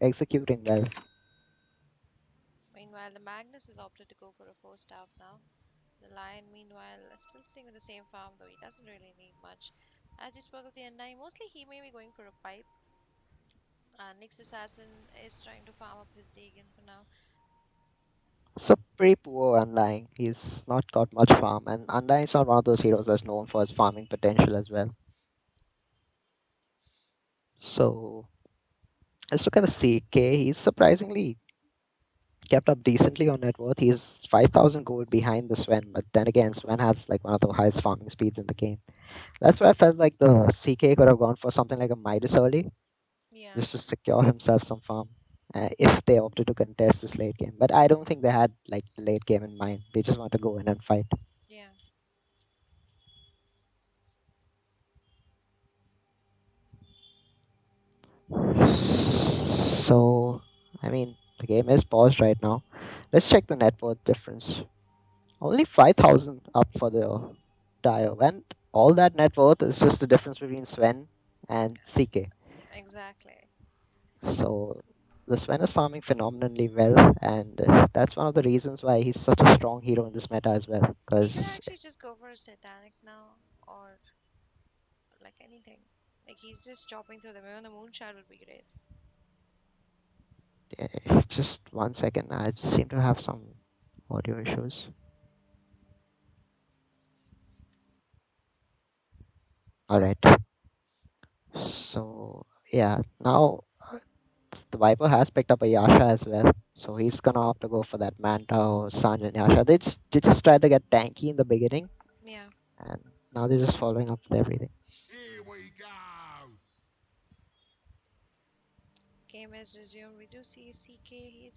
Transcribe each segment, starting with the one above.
executing well. Meanwhile, the Magnus has opted to go for a 4 staff now. The Lion, meanwhile, is still staying with the same farm, though he doesn't really need much. As you spoke of the N9, mostly he may be going for a pipe. Nyx Assassin is trying to farm up his Dagon for now. So pretty poor Undying. He's not got much farm, and Undying's not one of those heroes that's known for his farming potential as well. So let's look at the CK. He's surprisingly kept up decently on net worth. He's 5,000 gold behind the Sven, but then again, Sven has like one of the highest farming speeds in the game. That's why I felt like the CK could have gone for something like a Midas early, Yeah, just to secure himself some farm. If they opted to contest this late game, but I don't think they had like the late game in mind. They just want to go in and fight. yeah. So, I mean, the game is paused right now. Let's check the net worth difference. Only 5,000 up for the Dio, and all that net worth is just the difference between Sven and CK. Exactly. So, the Sven is farming phenomenally well, and that's one of the reasons why he's such a strong hero in this meta as well. He could Because actually just go for a Satanic now, or like anything. Like he's just chopping through them. Even the Moonshot would be great. just 1 second, I seem to have some audio issues. All right. So yeah, now the Viper has picked up a Yasha as well. So he's gonna have to go for that Manta or Sanj and Yasha. They just tried to get tanky in the beginning, Yeah. and now they're just following up with everything. Here we go. Game is resumed. We do see CK.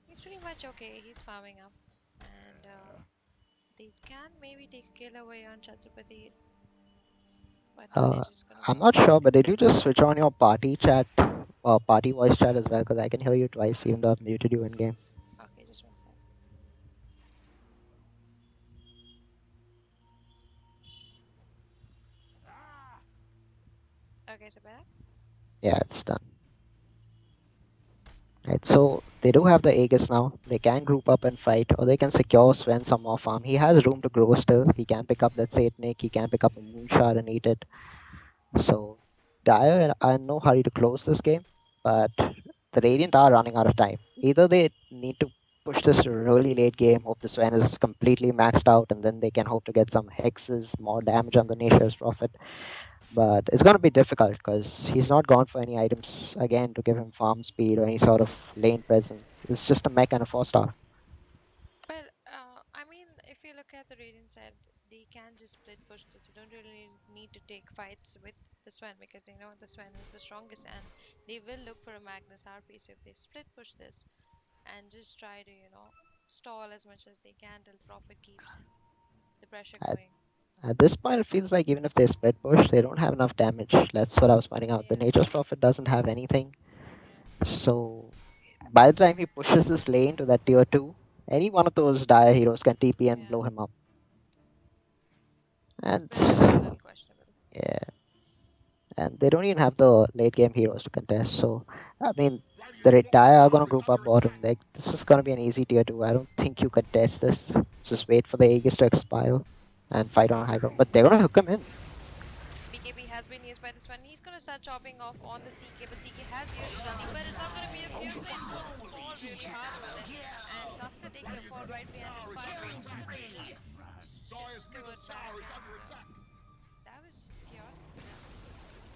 He's pretty much okay. He's farming up, and they can maybe take a kill away on Chhatrapati, but they're Uh, just gonna I'm go not for sure, it. but did you just switch on your party chat, party voice chat as well? Because I can hear you twice, even though I've muted you in game. Okay, just 1 sec. Okay, so back. Yeah, it's done. Right, so they do have the Aegis now. They can group up and fight, or they can secure Sven some more farm. He has room to grow still. He can pick up that Satanic, he can pick up a Moonshot and eat it. So Dire are in no hurry to close this game, but the Radiant are running out of time. Either they need to push this to a really late game, hope the Sven is completely maxed out, and then they can hope to get some hexes, more damage on the Nature's Prophet. But it's going to be difficult because he's not gone for any items again to give him farm speed or any sort of lane presence. It's just a mech and a 4 star. Well, I mean, if you look at the Radiant side, they can just split push this. You don't really need to take fights with the Sven because they know the Sven is the strongest and they will look for a Magnus RP. So if they split push this and just try to, stall as much as they can till Prophet keeps the pressure At, going. at this point, it feels like even if they split push, they don't have enough damage. That's what I was pointing out. The Yeah, Nature's Prophet doesn't have anything. yeah. So by the time he pushes this lane to that tier 2, any one of those dire heroes can TP and Yeah, blow him up. And which is a little questionable. yeah, and they don't even have the late game heroes to contest. So I mean, the Radiant's bottom Dire are tower gonna is group under up bottom. attack. Like this is gonna be an easy tier 2. I don't think you contest this. Just wait for the Aegis to expire and fight on high ground. But they're gonna hook him in. BKB has been used by this one. He's gonna start chopping off on the CK, but CK has used his ulti, but it's not gonna be a few. It's gonna fall really hard over there. And Tusker taking a fall Radiant's right middle behind him. tower is Fire under going through. attack. Shifts Dire's middle toward back. tower is under attack. That was chaotic for them.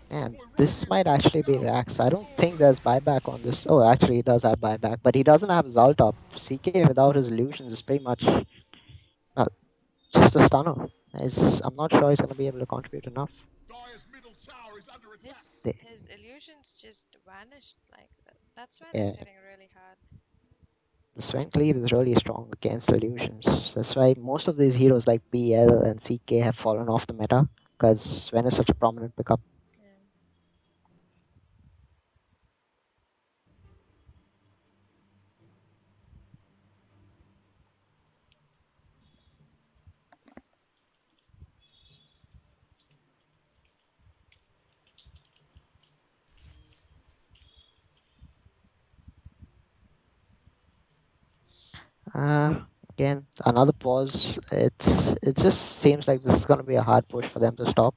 And Boy, this Radiant's might middle actually be tower Rax. I is don't think falling. there's buyback on this. Oh, actually, he does have buyback, but he doesn't have his ult up. CK without his illusions is pretty much just a stunner. I'm not sure he's gonna be able to contribute enough. Dire's middle tower is under attack. His illusions just vanished like that. That's why they're Yeah, hitting really hard. the Sven Cleave is really strong against illusions. That's why most of these heroes like BL and CK have fallen off the meta because Sven is such a prominent pickup. Yeah. Again, another pause. It just seems like this is gonna be a hard push for them to stop.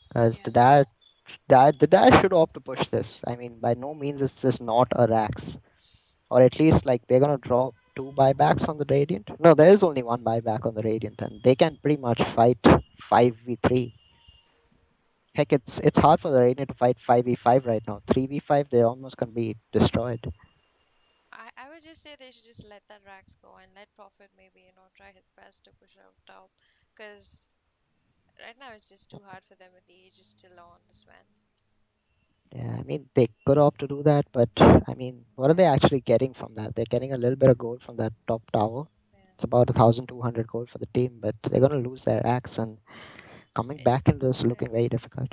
Because Yeah. the dad should opt to push this. I mean, by no means is this not a Rax, or at least like they're gonna draw two buybacks on the Radiant. No, there is only one buyback on the Radiant, and they can pretty much fight 5v3. Heck, it's hard for the Radiant to fight 5v5 right now. 3v5, they're almost gonna be destroyed. I would just say they should just let that Rax go and let Prophet maybe, try his best to push out top. Because right now it's just too hard for them with the Aegis still on the Sven. Yeah, I mean they could opt to do that, but I mean, what are they actually getting from that? They're getting a little bit of gold from that top tower. Yeah. It's about 1,200 gold for the team, but they're gonna lose their axe, and coming It, back into this is looking yeah. very difficult.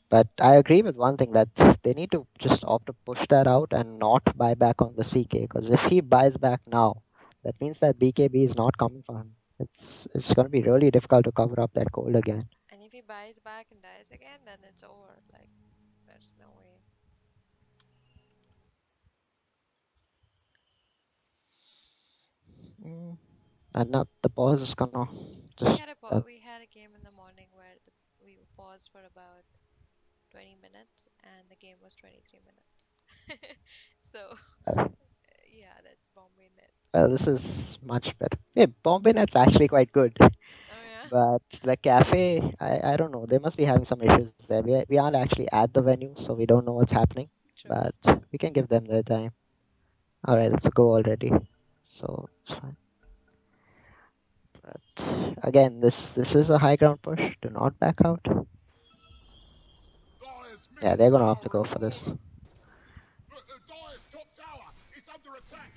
But I agree with one thing, that they need to just opt to push that out and not buy back on the CK. Because if he buys back now, that means that BKB is not coming for him. It's going to be really difficult to cover up that gold again. And if he buys back and dies again, then it's over. Like, there's no way. Mm. And now the boss is gonna just We had a game in the morning where we paused for about 20 minutes and the game was 23 minutes. So, uh, yeah, that's Bombay net. this is much better. Yeah, Bombay Net's actually quite good, Oh, yeah, but the cafe, I don't know. They must be having some issues there. We aren't actually at the venue, so we don't know what's happening. true. But we can give them their time. All right, it's a go already. So it's fine. But again, this is a high ground push. Do not back out. Dyer's Yeah, middle they're gonna have to tower go has for this. fallen. Look, the Dyer's top tower is under attack.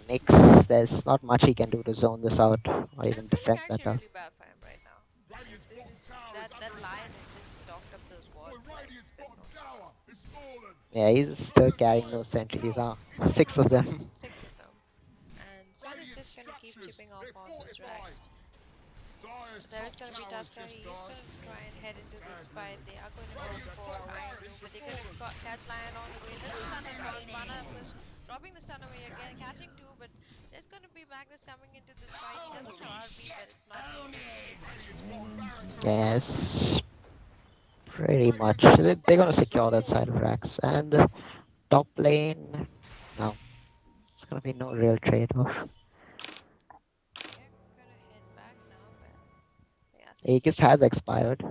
Nyx, there's not much he can do to zone this out or I'm even feeling defend that actually out. really bad for him right now. Radiant's This bottom is tower is that under lion attack. has just stocked up those Boy, wards like Radiant's there's bottom no tower tomorrow. is fallen. Yeah, he's Look, still the carrying Dyer's those top sentries. tower Ah, is under six of attack. them. Six of them. And Sven is Radiant just gonna keep structures, chipping off they're on this fortified. Rex. Dyer's There top is gonna be tower's Tusker. just He's died. gonna try and head into this Sad fight. news. They are gonna go Radiant's for top Iron, barracks but has they're gonna fallen. catch Lion on the way. There's a stun as well. Mana push, dropping the stun away again, catching two, but there's gonna be Magnus coming into this fight. He doesn't have RP, but it's not needed. Radiant's bottom barracks are under attack. Yes, pretty much. Radiant's top They're gonna barracks have secure that fallen. side of Rax. And top lane, no, it's gonna be no real trade-off. They're gonna head back now, but yeah, Aegis CK. has expired.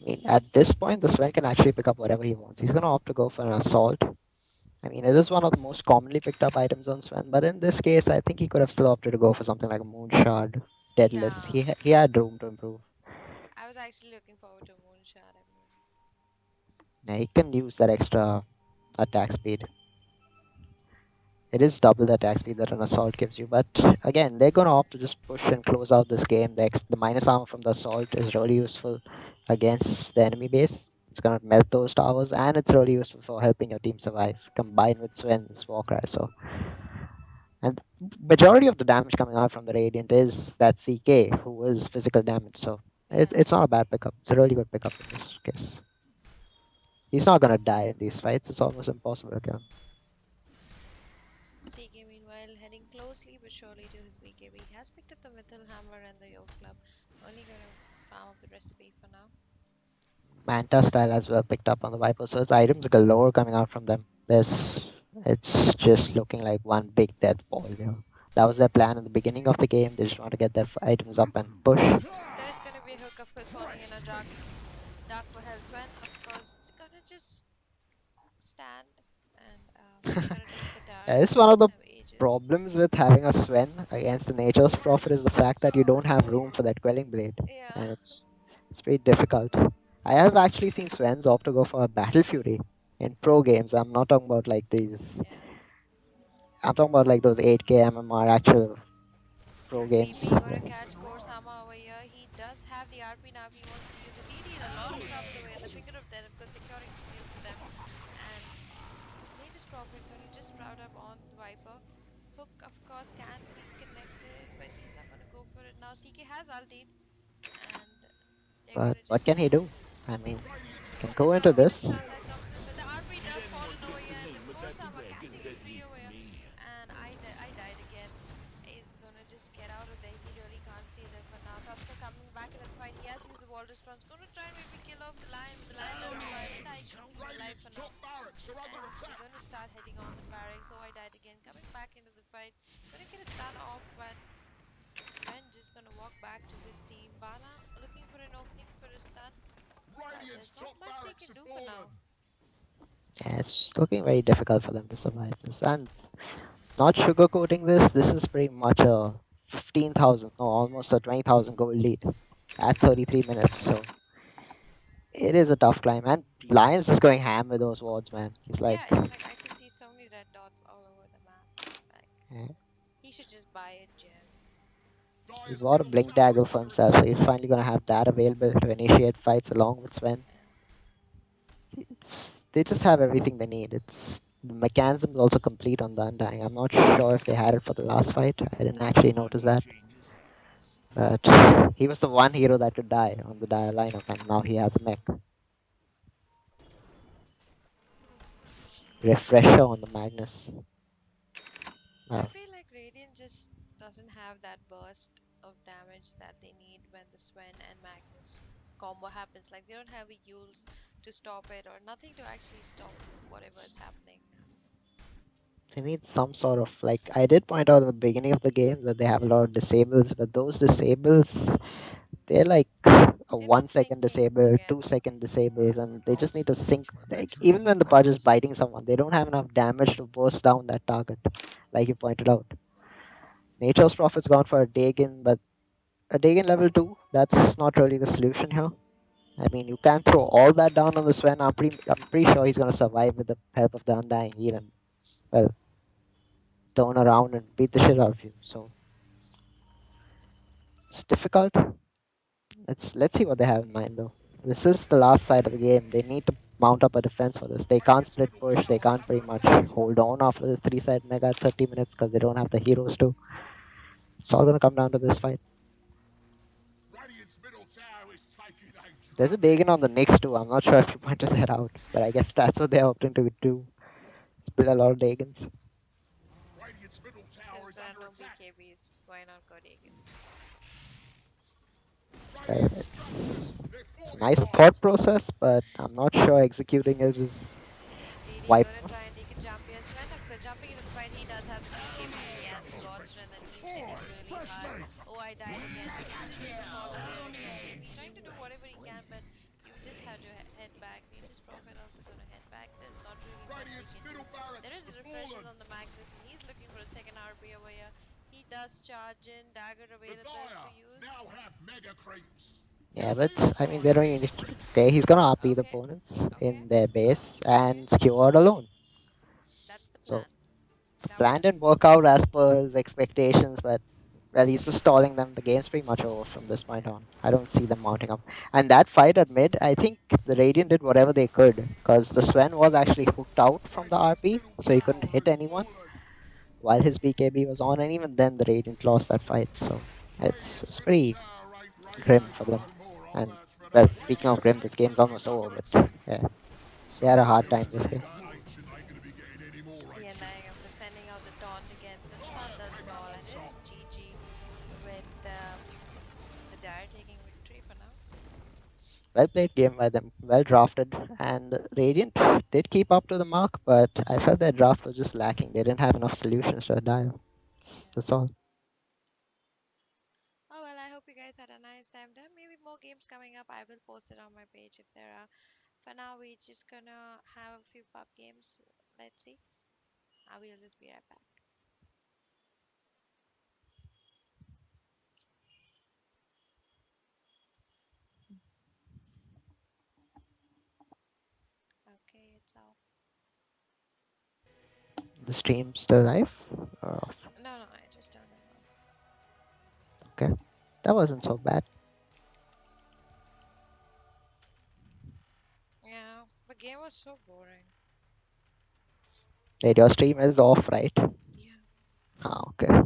I mean, at this point, the Sven can actually pick up whatever he wants. He's gonna opt to go for an assault. I mean, it is one of the most commonly picked up items on Sven, but in this case, I think he could have still opted to go for something like a Moon Shard, Deadless. Yeah, He had room to improve. I was actually looking forward to Moonshot. I mean, Yeah, he can use that extra attack speed. It is double the attack speed that an assault gives you, but again, they're gonna opt to just push and close out this game. The minus armor from the assault is really useful against the enemy base. It's gonna melt those towers, and it's really useful for helping your team survive, combined with Sven's Warcry. So, and majority of the damage coming out from the Radiant is that CK, who is physical damage. So yeah. it's not a bad pickup. It's a really good pickup in this case. He's not gonna die in these fights. It's almost impossible to kill him. CK meanwhile heading closely but surely to his BKB. He has picked up the Mythil Hammer and the Yoke Club. Only gonna farm up the recipe for now. Manta style as well picked up on the Viper. So it's items galore coming out from them. It's just looking like one big death ball. That was their plan in the beginning of the game. They just want to get their items up and push. There is gonna be a hook, of course, falling in a dark for Hellswen. Of course, it's gonna just stand and he's gonna take the dark. It's He one of doesn't the have ages. problems with having a Sven against the Nature's Prophet is Radiant's the top fact that you tower don't is have room fallen. for that Quelling Blade, Yeah. and it's pretty difficult. I have actually seen Svens opt to go for a Battle Fury in pro games. I'm not talking about like these. Yeah. I'm talking about like those 8K MMR actual pro games. BP gonna catch Korsama over here. He does have the RP now. He wants to use the DD. A lot of drops away. The finger of death, of course, securing the kill for them. And latest Prophet gonna just sprout up on the Viper. Hook, of course, can be connected, but he's not gonna go for it now. CK has ulted, and they're But gonna what just can he do? I mean, Radiant's can top go there's into gonna tower be the this. stun that comes in, but the RP does fall in over here. The lion does survive it. I alive Radiant's for top now. barracks are under And they're attack. going to start heading on the barracks. Oh, I died again. Coming back into the fight. Gonna get a start off, but Sven just gonna walk back to his team. Bala looking for an opening for a start, but Radiant's there's not top much they barracks can have do for fallen. now. Yeah, it's looking very difficult for them to survive this. And not sugarcoating this, this is pretty much a 15,000, no, almost a 20,000 goal lead at 33 minutes. So it is a tough climb. And Lions just going ham with those wards, man. He's like, Yeah, it's like I can see so many red dots all over the map. Like eh, he should just buy a gem. he Dyer's bought a middle blink tower dagger is for under himself, so attack. he's finally gonna have that available to initiate fights along with Sven. And They just have everything they need. It's the mechanism is also complete on the Undying. I'm not sure if they had it for the last fight. I didn't actually notice that. But he was the one hero that could die on the Dire lineup, and now he has a mech. Refresher on the Magnus. I Wow. feel like Radiant just doesn't have that burst of damage that they need when the Sven and Magnus combo happens. Like they don't have a Yules to stop it or nothing to actually stop whatever is happening. They need some sort of like I did point out at the beginning of the game that they have a lot of disables, but those disables they're like a They're not 1 second sinking. disable, Yeah. 2 second disables, and they just need to sync. Like even when the Pudge is biting someone, they don't have enough damage to burst down that target, like you pointed out. Nature's Prophet's gone for a Dagon, but a Dagon level 2, that's not really the solution here. I mean, you can't throw all that down on the Sven. I'm pretty sure he's gonna survive with the help of the Undying Heal and well turn around and beat the shit out of you. So it's difficult. Let's see what they have in mind though. This is the last side of the game. They need to mount up a defense for this. They can't Radiant's split middle push. They tower is can't under pretty much attack. hold on after this three-side mega at 30 minutes because they don't have the heroes to. It's all gonna come down to this fight. Radiant's middle tower is taking a There's a drubbing. Dagon on the Knicks too. I'm not sure if you pointed that out, but I guess that's what they're opting to do. Split a lot of Dagons. Radiant's middle tower Since is there are under no attack. BKBs, why not go Dagon? Well, Radiant structures, they're it's a nice fortified. thought process, but I'm not sure executing it is DD wipe. gonna try and take a jump here. Sven jumping into the fight. He does have the BKB and the God Strength, and he's hit it really hard. Oh, I died again. Taking the fall here again. He's trying to do whatever he can, but you just have to head back. Nature's Prophet also gonna head back. There's not really much they Radiant's can do. middle There barracks is have refreshes fallen. on the Magnus, and he's looking for a second RP over here. He does charge in. Dagger The available Dire to use. now have mega creeps. Yeah, but Siege I mean, they don't charge even mega need to. creeps. Okay, he's gonna RP the Okay, opponents okay, in their base okay. and skewered alone. That's the So plan. the That plan worked. didn't work out as per his expectations, but well, he's just stalling them. The game's pretty much over from this point on. I don't see them mounting up. And that fight at mid, I think the Radiant did whatever they could because the Sven was actually hooked out from the Radiant's RP, middle so he couldn't tower hit has anyone fallen. while his BKB was on, and even then the Radiant lost that fight. So it's, Radiant's it's middle pretty tower ain't grim radiant for them. no more. I'll And vouch for well, that. speaking of Radiant's grim, this game's ancient is almost over. under But attack. yeah, they had a hard time this Seriously, game. that ancient ain't gonna be getting any more The ancient. Undying of sending out the taunt again. The stun Dire does came out fall, on and it top. is GG with the Dire taking victory for now. Well played game by them, well drafted, and Radiant did keep up to the mark, but I felt their draft was just lacking. They didn't have enough solutions to the dial. Yeah. That's all. Oh well, I hope you guys had a nice time. There may be more games coming up. I will post it on my page if there are. For now, we're just gonna have a few pub games. Let's see. I will just be right back. Okay, it's off. The stream's still live. No, no, I just turned it off. Okay, that wasn't so bad. Yeah, the game was so boring. Wait, your stream is off, right? Yeah. Ah, okay.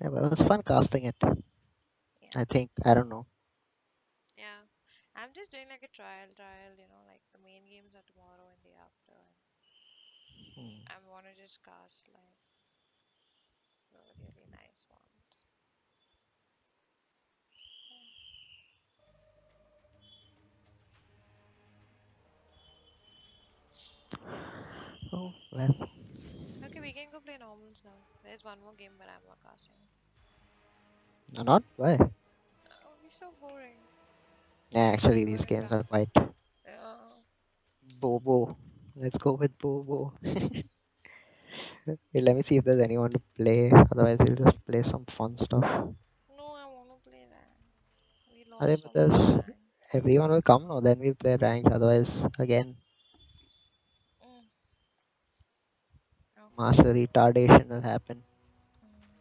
Yeah, but it was fun casting it. Yeah. I think I don't know. Yeah. I'm just doing like a trial, like the main games are tomorrow and the after. And Hmm. I want to just cast like really nice ones. Oh, well, Okay, we can go play normals now. There's one more game, but I'm not casting. not why. Oh, it's so boring. Yeah, actually, these Boring games round. are quite bobo. Let's go with bobo. Wait, let me see if there's anyone to play. Otherwise, we'll just play some fun stuff. No, I want to play that. We Arey, lost but a lot of there's time. everyone will come now. Then we'll play ranked. Otherwise, again, Mm. Okay. mass retardation will happen. Mm.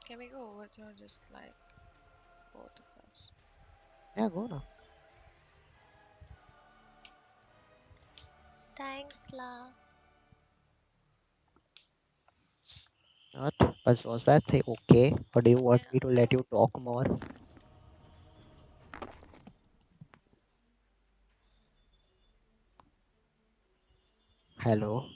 Can we go over to just like both of us? Yeah, go now. Thanks, La. What? Was that thing okay? Or do you Yeah, want me to that let you was talk more? Hello?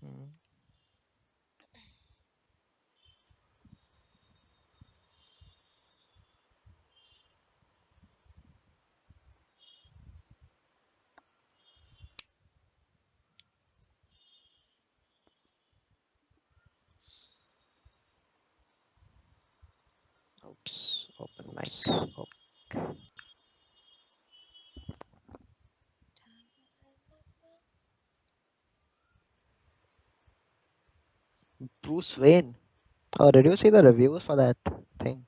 Hmm. Oops. Open mic. Oh. Bruce Wayne. Oh, did you see the reviews for that thing?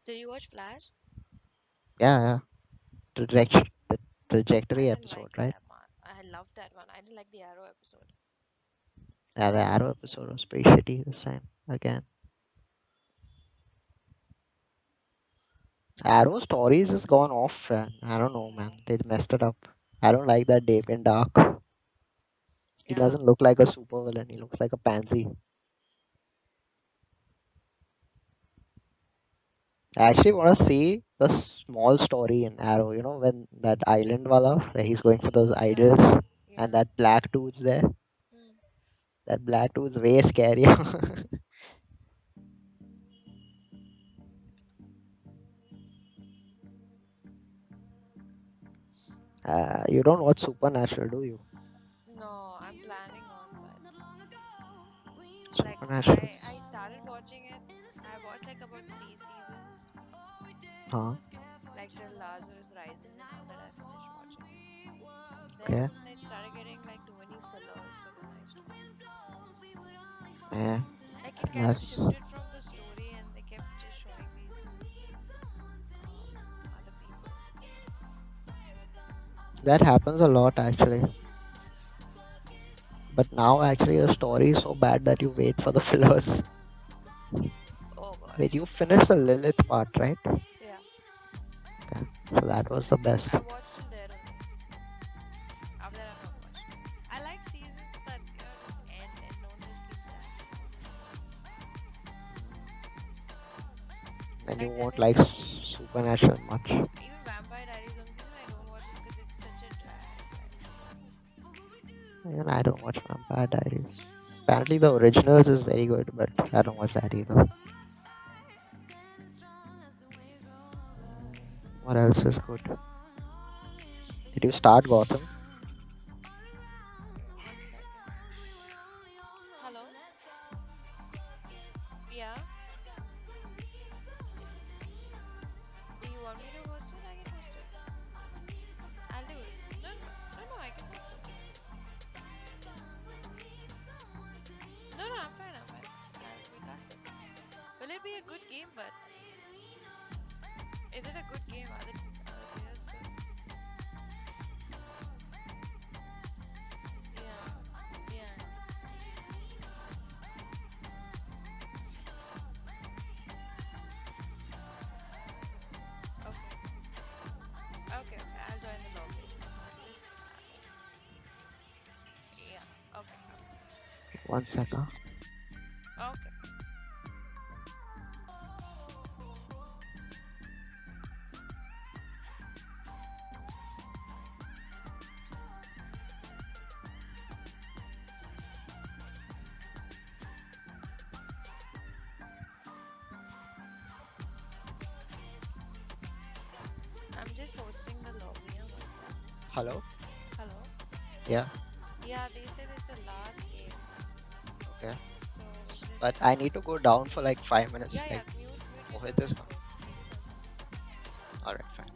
Did you watch Flash? Yeah, yeah. The I trajectory didn't like episode, right? that one. I loved that one. I didn't like the Arrow episode. Yeah, the Arrow episode was pretty shitty this time. Again. Arrow stories has gone off, man. I don't know, man. Mm. They messed it up. I don't like that Damien Dark. He Yeah. doesn't look like a supervillain. He looks like a pansy. I actually want to see the small story in Arrow. You know, when that island wala, where he's going for those Yeah. idols, and Yeah. that black dude's there. Mm. That black dude's way scarier. You don't watch Supernatural, do you? No, I'm planning on, but like Supernatural. I started watching it. I watched like about 3 seasons, Huh? like till Lazarus Rises and all that I finished watching. Then Okay. it started getting like too many fillers, so then I stopped. Yeah. Like it kind of That's shifted from the story, and they kept just showing these other people. that happens a lot actually. But now actually the story is so bad that you wait for the fillers. Oh Wait, gosh. you finished the Lilith part, right? Yeah. Okay. So that was the best. I watched till there only. After that, I've not watched. I like seasons that just end and don't just keep dragging on. And you Like there won't is like Supernatural much. even Vampire Diaries. Only reason I don't watch it because it's such a drag. Even I don't watch Vampire Diaries. Apparently the originals is very good, but I don't watch that either. What else is good? Did you start Gotham? One second. Hello. Yeah. Do you want me to watch it? I can watch it. I'll do it. No, no, no, no. I can watch it. No, no. I'm fine. I'm fine. We got it. Will it be a good game? But is it a good game? Are the players good? 1 second. Okay. I'm just hosting the lobby. One sec. Hello? Hello. Yeah, Yeah, they said it's the last game, okay. so we're just But I need to go down for like 5 minutes. yeah, Like, yeah. Mute Mohit yourself is and not. go. Take your time. Alright, fine.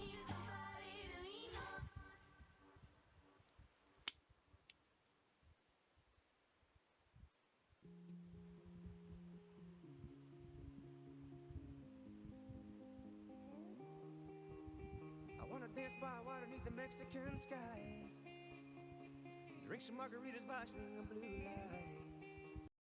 I wanna dance by water beneath the Mexican sky. Drink some margaritas by swinging blue lights.